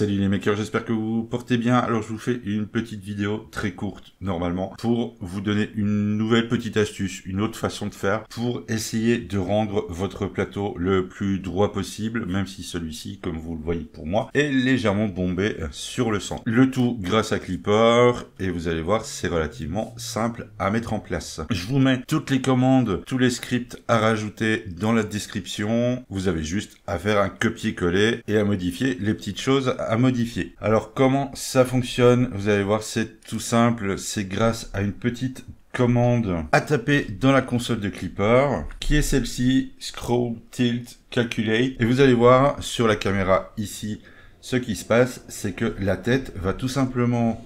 Salut les makers, j'espère que vous vous portez bien. Alors je vous fais une petite vidéo très courte normalement pour vous donner une nouvelle petite astuce, une autre façon de faire pour essayer de rendre votre plateau le plus droit possible, même si celui-ci, comme vous le voyez pour moi, est légèrement bombé sur le centre. Le tout grâce à Clipper et vous allez voir, c'est relativement simple à mettre en place. Je vous mets toutes les commandes, tous les scripts à rajouter dans la description. Vous avez juste à faire un copier-coller et à modifier les petites choses à modifier. Alors comment ça fonctionne? Vous allez voir, c'est tout simple, c'est grâce à une petite commande à taper dans la console de Clipper, qui est celle-ci, Scroll, Tilt, Calculate. Et vous allez voir sur la caméra ici, ce qui se passe, c'est que la tête va tout simplement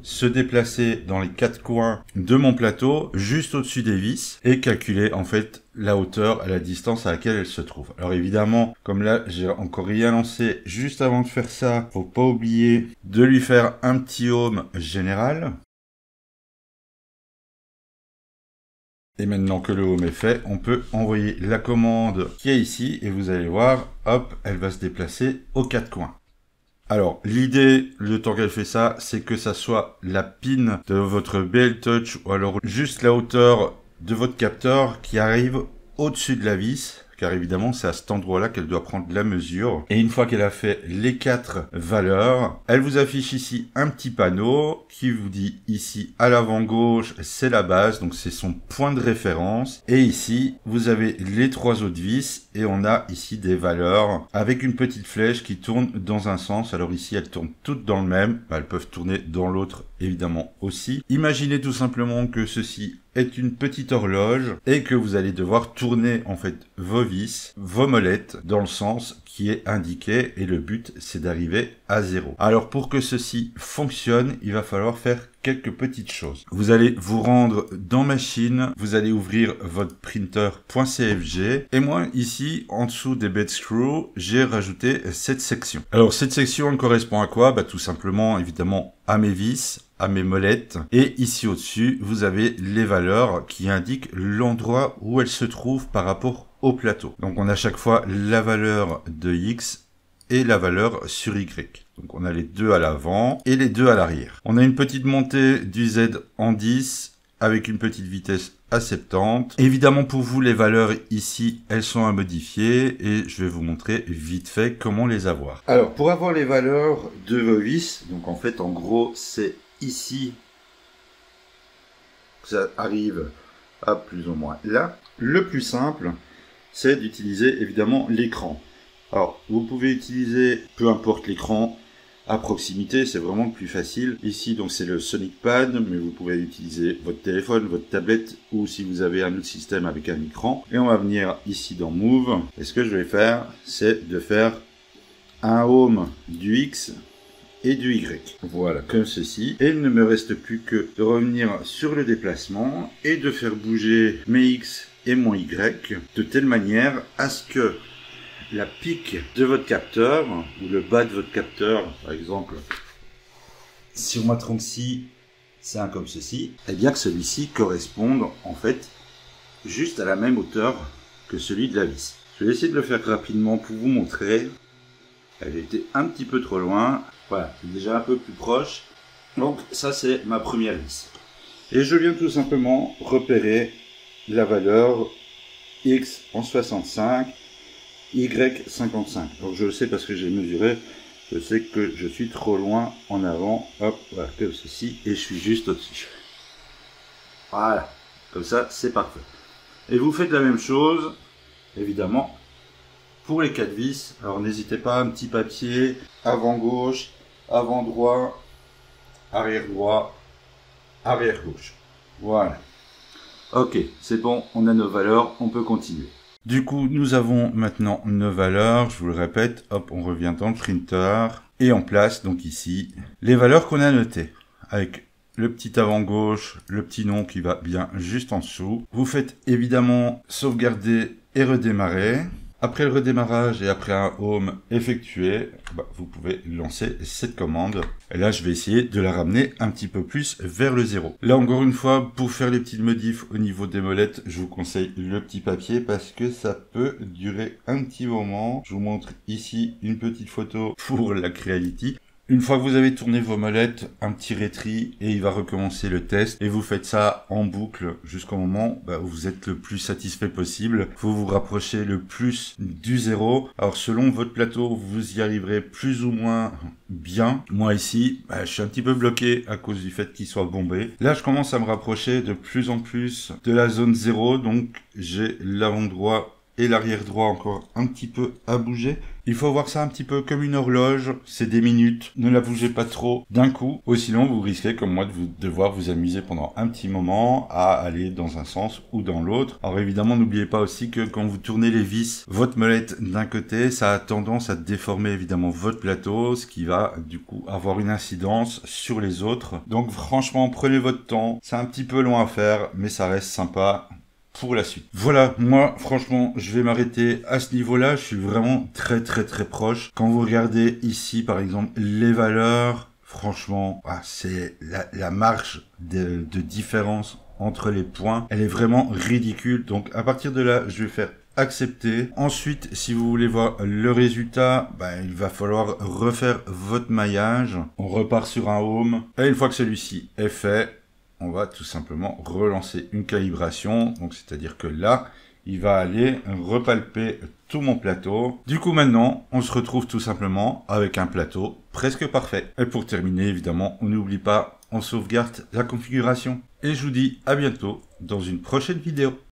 se déplacer dans les quatre coins de mon plateau, juste au-dessus des vis, et calculer en fait la hauteur, la distance à laquelle elle se trouve. Alors évidemment, comme là j'ai encore rien lancé, juste avant de faire ça, faut pas oublier de lui faire un petit home général. Et maintenant que le home est fait, on peut envoyer la commande qui est ici, et vous allez voir, hop, elle va se déplacer aux quatre coins. Alors, l'idée, le temps qu'elle fait ça, c'est que ça soit la pin de votre BL Touch ou alors juste la hauteur de votre capteur qui arrive au-dessus de la vis, car évidemment, c'est à cet endroit-là qu'elle doit prendre la mesure. Et une fois qu'elle a fait les quatre valeurs, elle vous affiche ici un petit panneau qui vous dit ici à l'avant gauche, c'est la base, donc c'est son point de référence. Et ici, vous avez les trois autres vis et on a ici des valeurs avec une petite flèche qui tourne dans un sens. Alors ici, elles tournent toutes dans le même. Elles peuvent tourner dans l'autre, évidemment, aussi. Imaginez tout simplement que ceci est une petite horloge et que vous allez devoir tourner en fait vos vis, vos molettes dans le sens qui est indiqué et le but c'est d'arriver à 0. Alors pour que ceci fonctionne, il va falloir faire quelques petites choses. Vous allez vous rendre dans Machine, vous allez ouvrir votre printer.cfg et moi ici en dessous des bed screws, j'ai rajouté cette section. Alors cette section elle correspond à quoi? Tout simplement évidemment à mes vis, à mes molettes, et ici au-dessus vous avez les valeurs qui indiquent l'endroit où elles se trouvent par rapport au plateau. Donc on a chaque fois la valeur de X et la valeur sur Y. Donc on a les deux à l'avant et les deux à l'arrière. On a une petite montée du Z en 10 avec une petite vitesse à 70. Évidemment pour vous les valeurs ici elles sont à modifier et je vais vous montrer vite fait comment les avoir. Alors pour avoir les valeurs de vos vis, donc en fait en gros c'est ici ça arrive à plus ou moins là. Le plus simple c'est d'utiliser évidemment l'écran. Alors vous pouvez utiliser peu importe l'écran à proximité, c'est vraiment le plus facile. Ici donc c'est le Sonic Pad, mais vous pouvez utiliser votre téléphone, votre tablette ou si vous avez un autre système avec un écran. Et on va venir ici dans Move. Et ce que je vais faire, c'est de faire un home du X et du Y. Voilà, comme ceci. Et il ne me reste plus que de revenir sur le déplacement et de faire bouger mes X et mon Y de telle manière à ce que la pique de votre capteur ou le bas de votre capteur, par exemple, sur ma tronc-ci, c'est un comme ceci, et bien que celui-ci corresponde en fait juste à la même hauteur que celui de la vis. Je vais essayer de le faire rapidement pour vous montrer. Elle était un petit peu trop loin. Voilà, c'est déjà un peu plus proche. Donc ça c'est ma première vis. Et je viens tout simplement repérer la valeur X en 65. Y55. Donc je le sais parce que j'ai mesuré, je sais que je suis trop loin en avant. Hop, voilà, comme ceci, et je suis juste au-dessus. Voilà, comme ça, c'est parfait. Et vous faites la même chose, évidemment, pour les 4 vis. Alors n'hésitez pas, un petit papier, avant gauche, avant droit, arrière droit, arrière gauche. Voilà. Ok, c'est bon, on a nos valeurs, on peut continuer. Du coup, nous avons maintenant nos valeurs. Je vous le répète, hop, on revient dans le printer et on place donc ici les valeurs qu'on a notées avec le petit avant gauche, le petit nom qui va bien juste en dessous. Vous faites évidemment sauvegarder et redémarrer. Après le redémarrage et après un home effectué, vous pouvez lancer cette commande. Et là, je vais essayer de la ramener un petit peu plus vers le 0. Là, encore une fois, pour faire les petites modifs au niveau des molettes, je vous conseille le petit papier parce que ça peut durer un petit moment. Je vous montre ici une petite photo pour la Creality. Une fois que vous avez tourné vos molettes, un petit rétri et il va recommencer le test. Et vous faites ça en boucle jusqu'au moment où vous êtes le plus satisfait possible. Il faut vous rapprocher le plus du 0. Alors selon votre plateau, vous y arriverez plus ou moins bien. Moi ici, je suis un petit peu bloqué à cause du fait qu'il soit bombé. Là, je commence à me rapprocher de plus en plus de la zone 0. Donc j'ai l'avant droit et l'arrière droit encore un petit peu à bouger. Il faut voir ça un petit peu comme une horloge, c'est des minutes, ne la bougez pas trop d'un coup, ou sinon vous risquez comme moi de devoir vous amuser pendant un petit moment à aller dans un sens ou dans l'autre. Alors évidemment n'oubliez pas aussi que quand vous tournez les vis, votre molette d'un côté, ça a tendance à déformer évidemment votre plateau, ce qui va du coup avoir une incidence sur les autres. Donc franchement prenez votre temps, c'est un petit peu long à faire, mais ça reste sympa pour la suite. Voilà, moi franchement je vais m'arrêter à ce niveau là, je suis vraiment très proche. Quand vous regardez ici par exemple les valeurs, franchement c'est la marge de différence entre les points, elle est vraiment ridicule. Donc à partir de là je vais faire accepter. Ensuite, si vous voulez voir le résultat, il va falloir refaire votre maillage. On repart sur un home et une fois que celui-ci est fait, on va tout simplement relancer une calibration. Donc, c'est-à-dire que là, il va aller repalper tout mon plateau. Du coup, maintenant, on se retrouve tout simplement avec un plateau presque parfait. Et pour terminer, évidemment, on n'oublie pas, on sauvegarde la configuration. Et je vous dis à bientôt dans une prochaine vidéo.